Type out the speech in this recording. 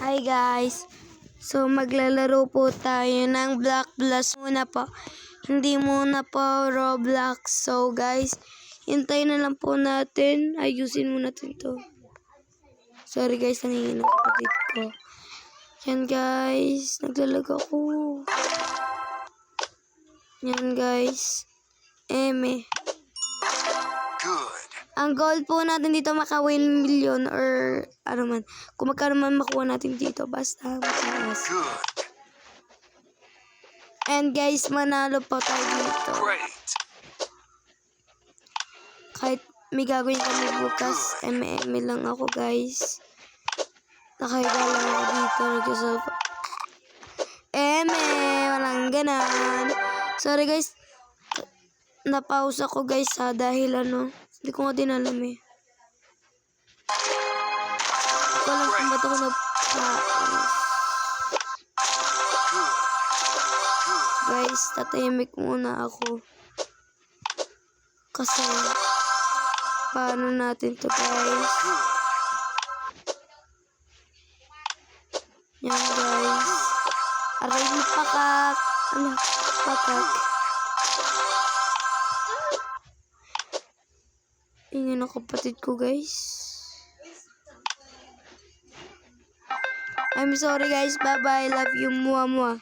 Hi guys! So maglalaro po tayo ng Block Blast muna po. Hindi muna po Roblox. So guys, hintayin na lang po natin. Ayusin muna natin to. Sorry guys, nangingin ang kapatid ko. Yan guys, naglalag ako. Yan guys. Eme. Ang goal po natin dito maka 1 million or ano man. Kung magkano man makuha natin dito. Basta mataas. And guys, manalo po tayo dito. Kahit may gagawin kami bukas, eme lang ako guys. Nakahiga lang ako dito. Nagsasalpa. Walang ganan. Sorry guys. Napause ako guys ha. Dahil ano. Hindi ko nga din alam eh. Hindi ko alam kung ba't ako guys, tatahimik muna ako. Kasi, paano natin to guys? Yan guys. Aray mo pakak. Ano? Pakak. Ingin ang kapatid ko guys. I'm sorry guys. Bye bye. Love you. Mua mua.